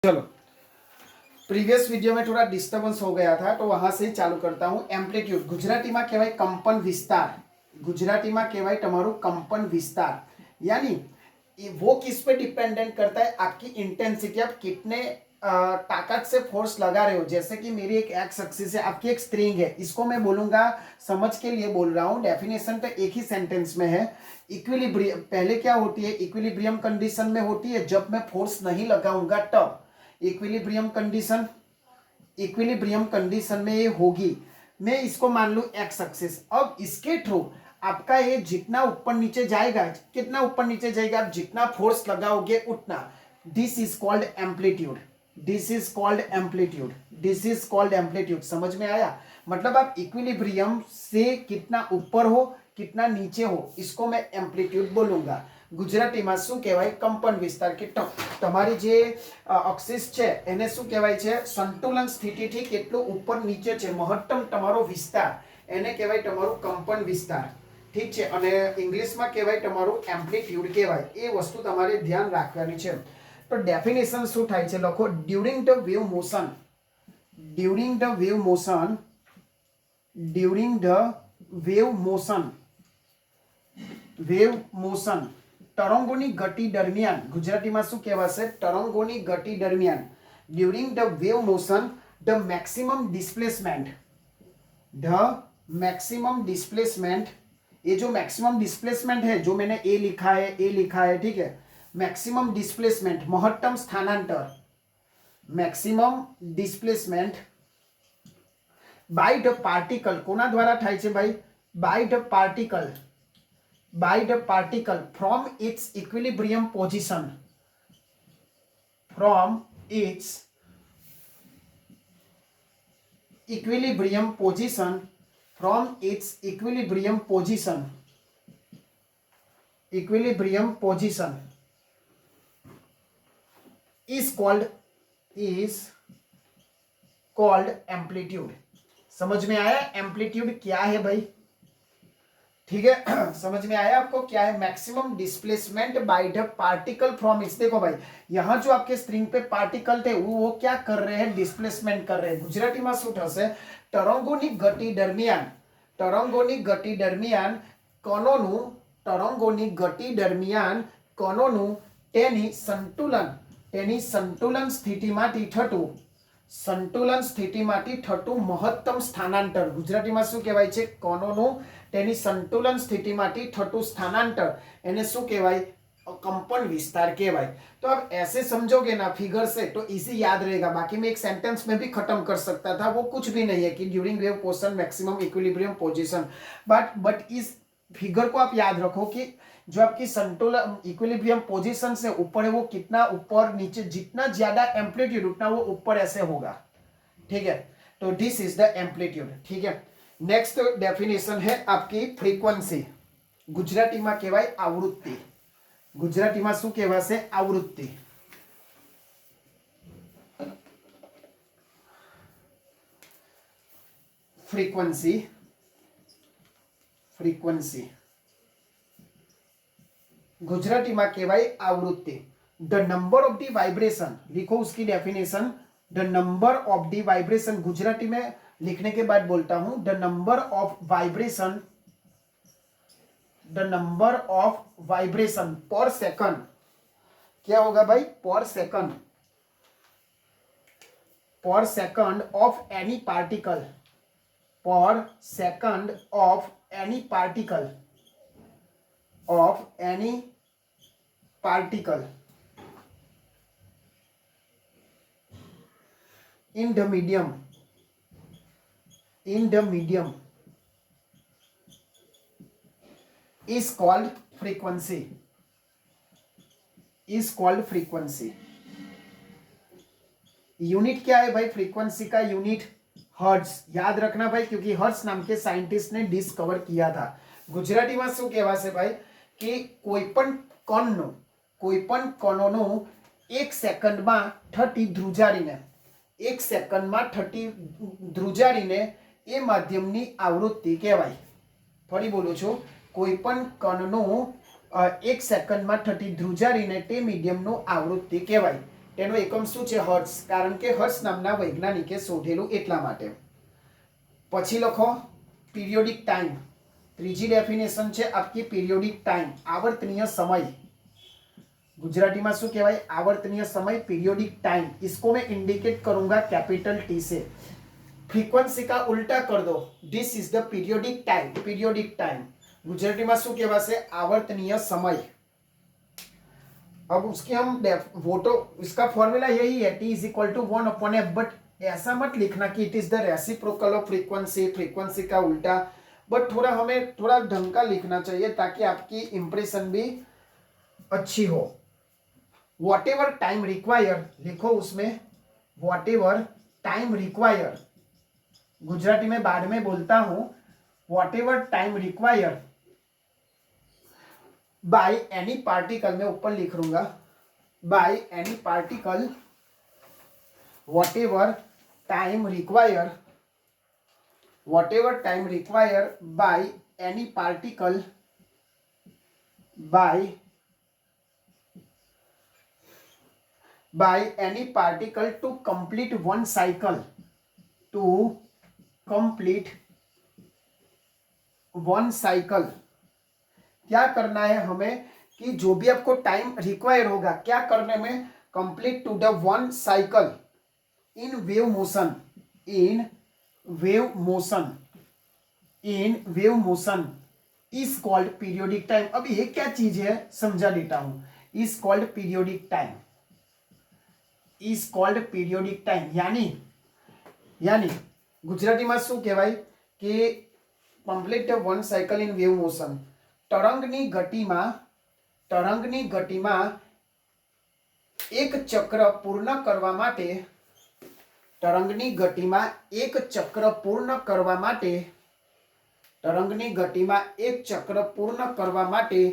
चलो, previous video में थोड़ा डिस्टर्बेंस हो गया था तो वहां से चालू करता हूं। एम्प्लीट्यूड गुजराती में कहवाय कंपन विस्तार। गुजराती में कहवाय तमारू कंपन विस्तार, यानी वो किस पे डिपेंडेंट करता है, आपकी इंटेंसिटी, आप कितने ताकत से फोर्स लगा रहे हो। जैसे कि मेरी एक एक्स एक्सिस है, आपकी एक स्ट्रिंग है, इसको मैं बोलूंगा, समझ के लिए बोल रहा हूं, डेफिनेशन तो एक ही सेंटेंस में है। इक्विलिब्रियम पहले क्या होती है, इक्विलिब्रियम कंडीशन में होती है जब मैं फोर्स नहीं लगाऊंगा तब। इक्विलिब्रियम कंडीशन, इक्विलिब्रियम कंडीशन में ये होगी। मैं इसको मान लूं एक्स एक्सिस। अब इसके थ्रू आपका ये जितना ऊपर नीचे जाएगा, कितना ऊपर नीचे जाएगा, आप जितना फोर्स लगाओगे उतना। This is called amplitude, this is called amplitude, this is called amplitude. समझ में आया? मतलब आप इक्विलिब्रियम से कितना ऊपर हो कितना नीचे हो, इसको मैं एम्पलीट्यूड बोलूंगा। ગુજરાતીમાં શું કહેવાય? કંપન વિસ્તાર કે તમારી જે અક્ષિસ છે એને શું કહેવાય છે? સંતુલન સ્થિતિથી કેટલું ઉપર નીચે છે મહત્તમ તમારો વિસ્તાર, એને કહેવાય તમારું કંપન વિસ્તાર। ઠીક છે, અને ઇંગ્લિશમાં કહેવાય તમારું એમ્પ્લિટ્યુડ કહેવાય। એ વસ્તુ તમારે ધ્યાન રાખવાની છે। તો ડેફિનેશન શું થાય છે લખો, during the wave motion, during the wave motion, during the wave motion, wave motion, તરંગોની ગતિ દરમિયાન, ગુજરાતીમાં શું કહેવાશે? તરંગોની ગતિ દરમિયાન, during the wave motion, the maximum displacement, the maximum displacement, ये जो मैक्सिमम डिस्प्लेसमेंट है, जो मैंने ए लिखा है, ए लिखा है, ठीक है, मैक्सिमम डिस्प्लेसमेंट महत्तम स्थानांतर, maximum displacement by the particle, कोना द्वारा थाय छे भाई? By the particle, by the particle from its equilibrium position, from its equilibrium position, from its equilibrium position, equilibrium position is called amplitude। समझ में आया एम्पलीट्यूड क्या है भाई? ठीक है, समझ में आया आपको क्या है? Maximum displacement by the particle from its. देखो भाई, यहां जो आपके स्ट्रिंग पे पार्टिकल थे वो क्या कर रहे हैं? डिस्प्लेसमेंट कर रहे हैं। गुजराती में શું થશે? તરંગોની ગતિ દરમિયાન, તરંગોની ગતિ દરમિયાન કણોનું, તરંગોની ગતિ દરમિયાન કણોનું તેની સંતુલન સ્થિતિમાંથી થતું, સંતુલન સ્થિતિમાંથી થતું મહત્તમ સ્થાનાંતર। ગુજરાતીમાં શું કહેવાય છે? કણોનું તેની સંતુલન સ્થિતિમાંથી થતું સ્થાનાંતર, એને શું કહેવાય? कंपन विस्तार कहवाय। तो आप ऐसे समझोगे ना फिगर से तो इजी याद रहेगा। बाकी मैं एक सेंटेंस में भी खत्म कर सकता था, वो कुछ भी नहीं है कि during wave position maximum equilibrium position, but इस फिगर को आप याद रखो कि जो आपकी संतुलन इक्विलिब्रियम पोजीशन से ऊपर है वो कितना ऊपर नीचे, जितना ज्यादा एम्पलीट्यूड उतना वो ऊपर ऐसे होगा। ठीक है, तो दिस इज द एम्पलीट्यूड। ठीक है, नेक्स्ट डेफिनेशन है आपकी फ्रीक्वेंसी। गुजराती में कहवाय आवृत्ति। गुजराती में शू कहेवाशे? आवृत्ति। फ्रीक्वेंसी, फ्रीक्वेंसी गुजराती में कहवाय आवृत्ति। The number of the vibration, लिखो उसकी definition. The number of the vibration, Gujarati में लिखने के बाद बोलता हूं, the number of vibration, the number of vibration पर सेकंड। क्या होगा भाई? पर सेकंड, पर सेकंड ऑफ एनी पार्टिकल, पर second of any particle, of any particle in the medium, in the medium is called frequency, is called frequency। Unit क्या है भाई? फ्रीक्वेंसी का यूनिट हर्ट्ज। याद रखना भाई, क्योंकि हर्ट्ज नाम के साइंटिस्ट ने डिस्कवर किया था। गुजराती में शू कहेवाशे भाई कि कोईपण कणनो, कोईपण कणोनो एक सेकंड में थती ध्रुजारीने, एक सेकंड में थती ध्रुजारीने ए माध्यमनी आवृत्ति कहेवाय। फरी बोलू छू, कोईपण कणनो एक सेकंड में थती ध्रुजारीने ते मीडियमनो आवृत्ति कहेवाय। તેનો એકમ શું છે? હર્ટ્ઝ, કારણ કે હર્ટ્ઝ નામના વૈજ્ઞાનિકે શોધેલું એટલા માટે. પછી લખો પીરિયોડિક ટાઈમ. ત્રીજી ડેફિનેશન છે આપકી પીરિયોડિક ટાઈમ, આવર્તનીય સમય. गुजराती में शू कहवाय? आवर्तनीय समय, पीरियोडिक टाइम. इसको मैं इंडिकेट करूंगा कैपिटल टी से. फ्रीक्वेंसी का उल्टा कर दो, this is the periodic time. Periodic time Gujarati में शू कहवाशे? आवर्तनीय समय. अब उसकी हम वोटो, इसका फॉर्मूला यही है, T is equal to 1/f. But ऐसा मत लिखना कि it is the reciprocal of frequency, frequency का उल्टा. बट थोड़ा हमें थोड़ा ढंग का लिखना चाहिए ताकि आपकी इंप्रेशन भी अच्छी हो. वॉट एवर टाइम रिक्वायर लिखो उसमें, what ever time require. Gujarati में बाद में बोलता हूं. What ever time require by any particle, मैं ऊपर लिख लूंगा, by any particle, what ever time require, what ever time require by any particle, by any particle to complete one cycle, to complete one cycle. क्या करना है हमें कि जो भी आपको टाइम रिक्वायर होगा क्या करने में? Complete to the one cycle in wave motion, in wave motion, in wave motion is called periodic time. अब ये क्या चीज है समझा देता हूं. Is called periodic time, is called periodic time. यानी गुजराती में शू कहवाय कि complete one cycle in wave motion. तरंगनी गति में एक चक्र पूर्ण करवा माटे, तरंगनी गति में एक चक्र पूर्ण करवा माटे, तरंगनी गति में एक चक्र पूर्ण करवा माटे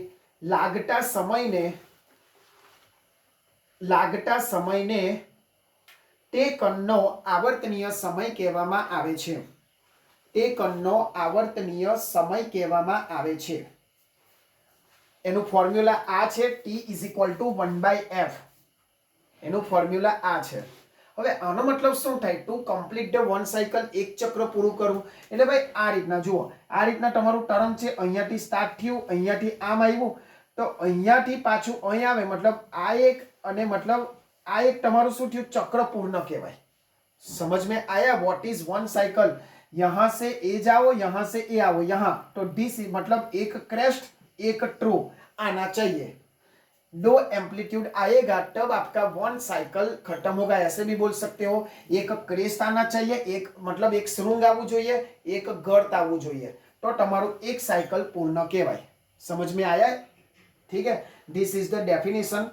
लागता समय ने ते कणनो आवर्तनीय समय कहेवामां आवे छे. ते कणनो आवर्तनीय समय कहेवामां आवे छे. एनु फॉर्म्युला आ छे, T is equal to 1/f. एनु फॉर्म्युला आ छे. હવે આનો મતલબ શું થાય? To complete the one cycle, એક ચક્ર પૂરું કરવું. એટલે ભાઈ આ રીતના જુઓ, આ રીતના તમારું તરંગ છે, અહીંયાથી સ્ટાર્ટ થયું, અહીંયાથી આમ આવ્યું, તો અહીંયાથી પાછું અહીં આવે, મતલબ આ એક અને મતલબ આ એક તમારું શું થયું? चक्र पूर्ण कहवाय. समझ में आया? What is one cycle? यहां से ए जाओ, यहां से ए आओ, यहां तो डी मतलब एक क्रेस्ट एक ट्रू आना चाहिए. दो एम्पलीट्यूड आएगा तब आपका वन साइकिल खत्म होगा. ऐसे भी बोल सकते हो, एक क्रेस्ट आना चाहिए, एक मतलब एक श्रृंग आवવું જોઈએ, एक गर्त आवવું જોઈએ, तो તમારું एक साइकिल पूर्ण कहवाय. समझ में आया? ठीक है. This is the definition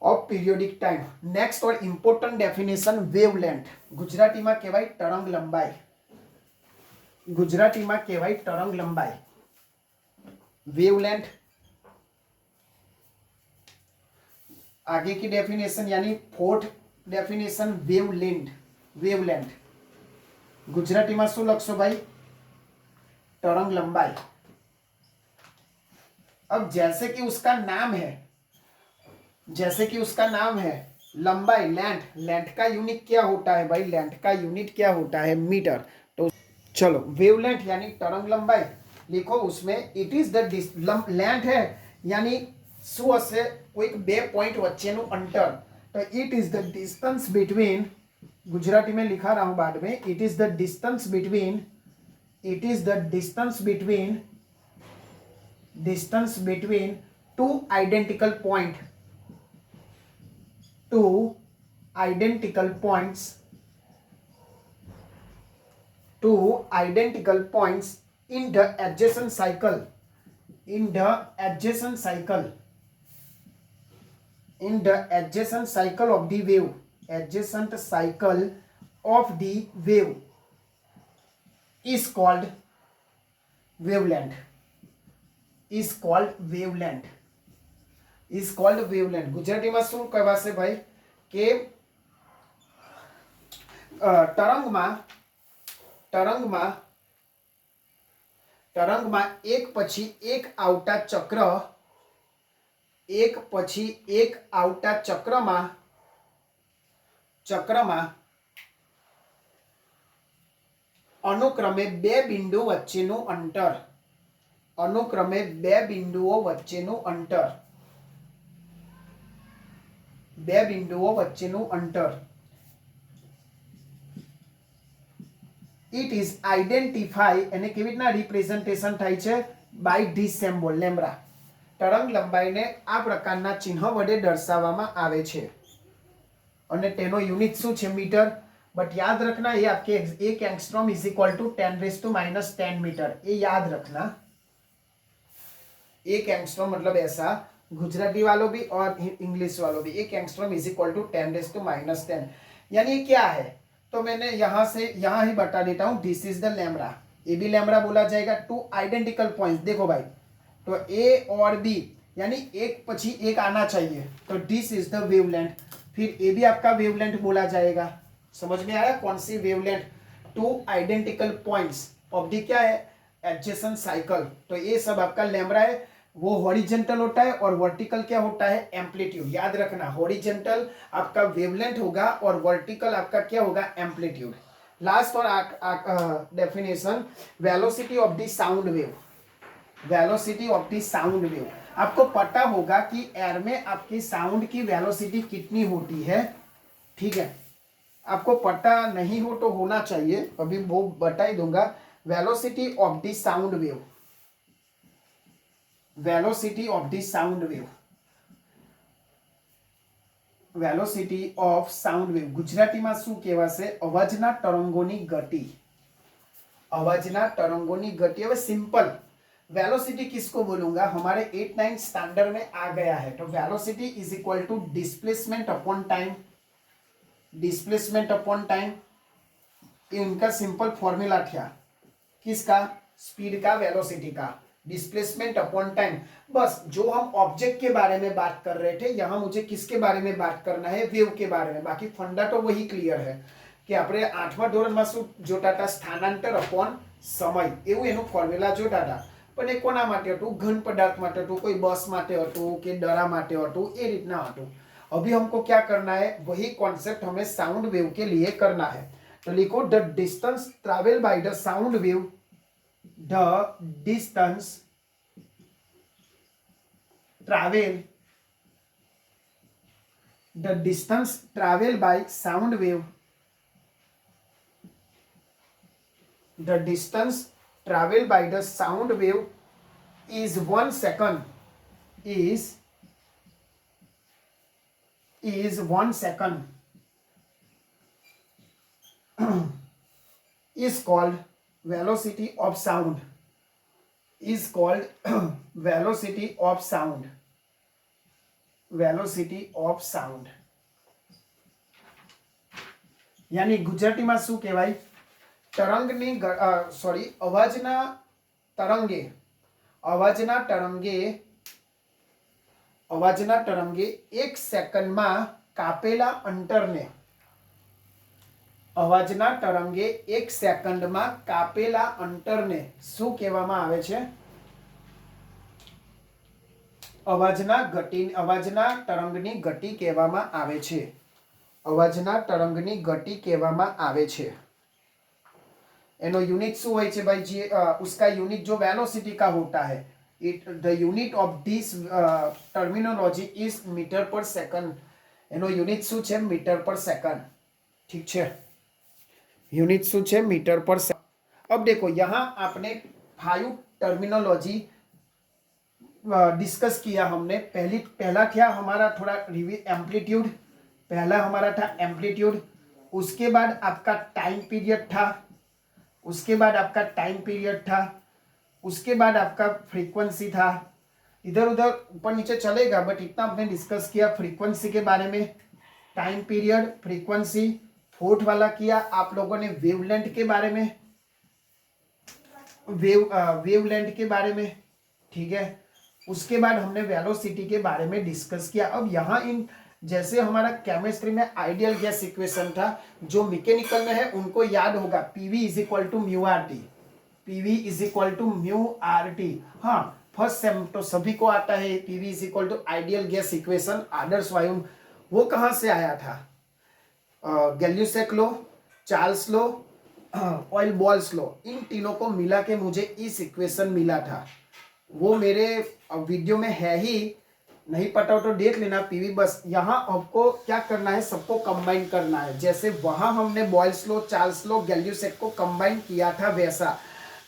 of periodic time. Next और इंपोर्टेंट डेफिनेशन, वेवलेंथ. गुजराती में कहवाय तरंग लंबाई. गुजराती में कहवाय तरंग लंबाई. वेवलेंथ. आगे की डेफिनेशन यानी fourth definition, wavelength. Wavelength Gujarati में शू लखशो भाई? तरंग लंबाई. अब जैसे कि उसका नाम है, जैसे कि उसका नाम है लंबाई, लेंथ. लेंथ का यूनिट क्या होता है भाई? लेंथ का यूनिट क्या होता है? मीटर. तो चलो वेवलेंथ यानी तरंग लंबाई लिखो उसमें. इट इज द लेंथ है यानी शू हशे? कोई बे पॉइंट वच्चेनुं अंतर. तो it is the distance between, Gujarati में लिखा रहा हूं बाद में, it is the distance between, it is the distance between, distance between two identical point, to identical points, to identical points in the adjacent cycle, in the adjacent cycle, in the adjacent cycle of the wave, adjacent cycle of the wave is called wavelength, is called wavelength, is called wavelength. Gujarati में શું કહેવાશે ભાઈ કે तरंग में एक पछी एक आवता चक्र, એક પછી એક આવતા ચક્રમાં અનુક્રમે બે બિંદુ વચ્ચેનું અંતર બે બિંદુઓ વચ્ચેનું અંતર ઇટ ઇઝ આઈડેન્ટિફાઈ એને કેવી રીતના રિપ્રેઝન્ટેશન થાય છે બાય ધીસ સિમ્બોલ લેમ્બડા. તરંગ લંબાઈને આ પ્રકારના ચિહ્ન વડે દર્શાવવામાં આવે છે અને તેનો યુનિટ શું છે મીટર. बट याद रखना ये आपके एक angstrom is equal to 10⁻⁻10 metre. ये याद रखना, एक एंगस्ट्रॉम मतलब ऐसा, गुजराती वालों भी और इंग्लिश वालों भी, एक एंगस्ट्रॉम इज इक्वल टू 10⁻10. यानी ये क्या है, तो मैंने यहां से यहां ही बता देता हूं. This is the lambda. A B lambda बोला जाएगा. Two identical points. देखो भाई, तो ए और बी यानी एक पची एक आना चाहिए, तो दिस इज द वेवलेंथ. फिर ए बी आपका वेवलेंथ बोला जाएगा. समझ में आया कौन सी wavelength. Two identical points of the क्या है एडजेसेंट साइकिल. तो ये सब आपका लैम्बडा है. वो हॉरिजेंटल होता है और वर्टिकल क्या होता है एम्पलीट्यूड. याद रखना, हॉरिजेंटल आपका वेवलेंथ होगा और वर्टिकल आपका क्या होगा एम्पलीट्यूड. लास्ट और definition, velocity of the sound wave. Velocity of the sound wave, आपको पता होगा कि एयर में आपकी साउंड की वेलोसिटी कितनी होती है. ठीक है, आपको पता नहीं हो तो होना चाहिए, अभी वो बता ही दूंगा. Velocity of the sound wave, velocity of the sound wave, velocity of sound wave ગુજરાતીમાં શું કહેવાશે? અવાજના તરંગોની ગતિ. અવાજના તરંગોની ગતિ. હવે સિंपल वेलोसिटी किसको बोलूंगा, हमारे 8-9 स्टैंडर्ड में आ गया है. तो velocity is equal to displacement upon time. Displacement upon time इनका सिंपल फॉर्मूला था. किसका? स्पीड का, वेलोसिटी का. Displacement upon time. बस जो हम ऑब्जेक्ट के बारे में बात कर रहे थे, यहां मुझे किसके बारे में बात करना है? वेव के बारे में. बाकी फंडा तो वही क्लियर है कि આપણે 8મા ધોરણમાં શું જોતા હતા? સ્થાનાંતર અપોન સમય. એવું એનું ફોર્મ્યુલા જોતા હતા. પણ એ કોના માટે હતું? ઘન પદાર્થ માટે હતું, કોઈ બસ માટે હતું કે દડા માટે હતું, એ રીતના હતું. अभी हमको क्या करना है, वही कॉन्सेप्ट हमें साउंड वेव के लिए करना है. तो लिखो the distance travel by the sound wave, the distance travel, the distance travel by sound wave, the distance traveled by the sound wave is 1 second, is 1 second, is called velocity of sound, is called velocity of sound, velocity of sound. यानी गुजराती में शू कहेवाय? Tarangini sorry अवाजना तरंगे, अवाजना तरंगे, अवाजना तरंगे एक second में कापेला अंतर ने, अवाजना तरंगे एक सेकंड में कापेला अंतर ने शू कहेवामां आवे छे? अवाजना गति, अवाजना तरंगनी गति कहेवामां आवे छे. अवाजना तरंगनी गति कहेवामां आवे छे. एनो यूनिट शू होय छे भाई जी? उसका यूनिट जो वेलोसिटी का होता है, it the unit of this terminology is metre per second. एनो यूनिट शू छे? Metre per second. ठीक छे, यूनिट शू छे? Metre per second. अब देखो यहाँ आपने 5 टर्मिनोलॉजी डिस्कस किया हमने. पहला क्या हमारा थोड़ा एम्पलीट्यूड. पहला हमारा था एम्पलीट्यूड. उसके बाद आपका टाइम पीरियड था. उसके बाद आपका टाइम पीरियड था. उसके बाद आपका फ्रीक्वेंसी था. इधर उधर ऊपर नीचे चलेगा, बट इतना आपने डिस्कस किया फ्रीक्वेंसी के बारे में, टाइम पीरियड, फ्रीक्वेंसी. फोर्थ वाला किया आप लोगों ने वेवलेंथ के बारे में, वेवलेंथ के बारे में. ठीक है, उसके बाद हमने वेलोसिटी के बारे में डिस्कस किया. अब यहाँ इन जैसे हमारा केमिस्ट्री में आइडियल गैस इक्वेशन था, जो मैकेनिकल में है उनको याद होगा. PV is equal to mu R T, PV is equal to mu R T. हाँ, फर्स्ट सेम तो सभी को आता है PV is equal to ideal gas equation, आदर्श वायु। वो कहाँ से आया था? Gay Lussac law, Charles law, Boyle's law, इन तीनों को मिला के मुझे इस इक्वेशन मिला था। वो मेरे वीडियो में है ही, नहीं पता हो तो देख लेना पीवी। बस यहाँ आपको क्या करना है, सबको कंबाइन करना है। जैसे वहां हमने बॉयल्स लो, चार्ल्स लो, गैल्यूसेक को कंबाइन किया था वैसा।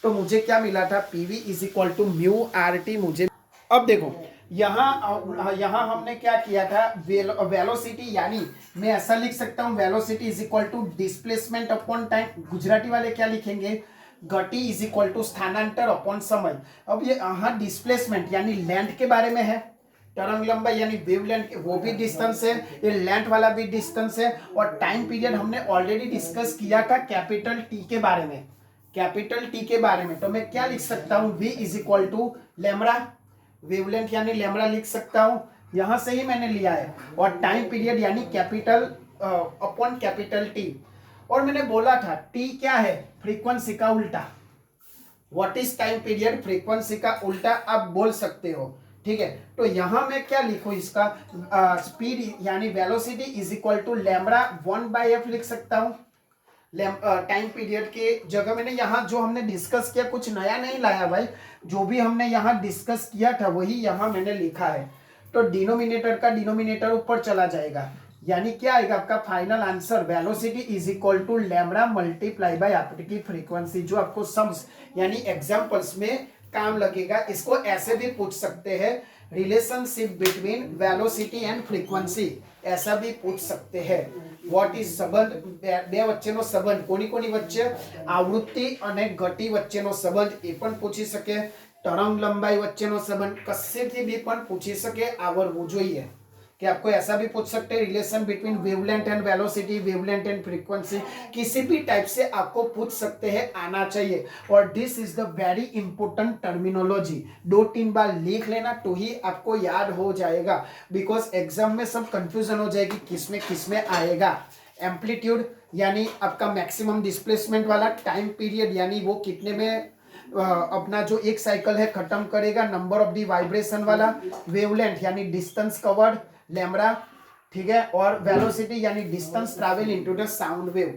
तो मुझे क्या मिला था? PV is equal to mu R T मुझे। अब देखो यहाँ हमने क्या किया था? वेलोसिटी, यानी मैं ऐसा लिख सकता हूँ velocity is equal to displacement upon time. Gujarati वाले क्या लिखेंगे? गति इज इक्वल टू स्थानांतर अपॉन समय। अब ये यहाँ डिस्प्लेसमेंट यानी लेंथ के बारे में है, तरंग लंबाई यानी वेवलेंथ वो भी डिस्टेंस है, ये लेंथ वाला भी डिस्टेंस है। और टाइम पीरियड हमने ऑलरेडी डिस्कस किया था कैपिटल टी के बारे में, कैपिटल टी के बारे में। तो मैं क्या लिख सकता हूँ? v is equal to lambda, wavelength यानी लैम्बडा लिख सकता हूँ, यहां से ही मैंने लिया है। और टाइम पीरियड यानी कैपिटल अपॉन कैपिटल टी। और मैंने बोला था टी क्या है? फ्रीक्वेंसी का उल्टा। What is time period? Frequency का उल्टा आप बोल सकते हो, ठीक है। तो यहां मैं क्या लिखूं इसका? स्पीड यानी velocity is equal to lambda 1/f लिख सकता हूं। टाइम पीरियड के जगह मैंने यहाँ जो हमने डिस्कस किया, कुछ नया नहीं लाया भाई, जो भी हमने यहाँ डिस्कस किया था वही यहाँ मैंने लिखा है। तो डिनोमिनेटर का डिनोमिनेटर ऊपर चला जाएगा, यानी क्या आएगा आपका final answer? Velocity is equal to lambda multiply by आपकी फ्रीक्वेंसी, जो आपको सम्स यानी एग्जाम्पल्स में काम लगेगा। इसको ऐसे भी पूछ सकते हैं, relationship between velocity and frequency, ऐसा भी पूछ सकते हैं। વોટ ઇઝ સંબંધ, બે વચ્ચેનો સંબંધ, કોની વચ્ચે? આવૃત્તિ અને ગતિ વચ્ચેનો સંબંધ, એ પણ પૂછી શકે। તરંગ લંબાઈ વચ્ચેનો સંબંધ, કશેથી બી પણ પૂછી શકે, આવડવું જોઈએ। कि आपको ऐसा भी पूछ सकते हैं relation between wavelength and velocity, wavelength and frequency, किसी भी टाइप से आपको पूछ सकते हैं, आना चाहिए। और this is the very important terminology, 2-3 बार लिख लेना तो ही आपको याद हो जाएगा, बिकॉज एग्जाम में सब कंफ्यूजन हो जाएगी किसमें आएगा। एम्पलीट्यूड यानी आपका मैक्सिमम डिस्प्लेसमेंट वाला, टाइम पीरियड यानी वो कितने में अपना जो एक साइकिल है खत्म करेगा, नंबर ऑफ दी वाइब्रेशन वाला, वेवलेंथ यानी डिस्टेंस कवर्ड, लैम्बडा, ठीक है, और वेलोसिटी यानी distance travel into the sound wave,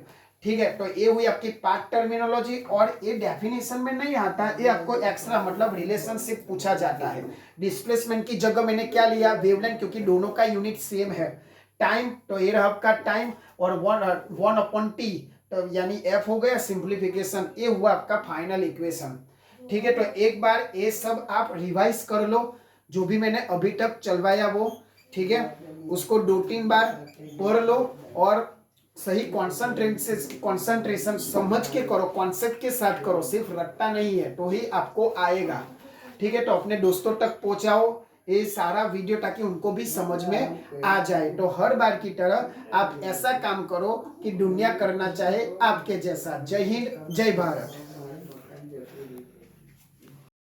ठीक है। तो ये हुई आपकी पार्ट टर्मिनोलॉजी। और ये डेफिनेशन में नहीं आता, ये आपको एक्स्ट्रा मतलब रिलेशनशिप पूछा जाता है। डिस्प्लेसमेंट की जगह मैंने क्या लिया? वेवलेंथ, क्योंकि दोनों का यूनिट सेम है। टाइम, तो ये रहा आपका टाइम, और 1/t, तो यानी f हो गया, सिंप्लीफिकेशन, ये हुआ आपका फाइनल इक्वेशन, ठीक है। तो एक बार ये सब आप रिवाइज कर लो, जो भी मैंने अभी तक चलवाया वो, ठीक है, उसको 2-3 बार पढ़ लो और सही कॉन्सेंट्रेशन समझ के करो, कॉन्सेप्ट के साथ करो, सिर्फ रट्टा नहीं है, तो ही आपको आएगा, ठीक है। तो अपने दोस्तों तक पहुंचाओ ये सारा वीडियो, ताकि उनको भी समझ में आ जाए। तो हर बार की तरह आप ऐसा काम करो कि दुनिया करना चाहे आपके जैसा। जय हिंद, जय भारत।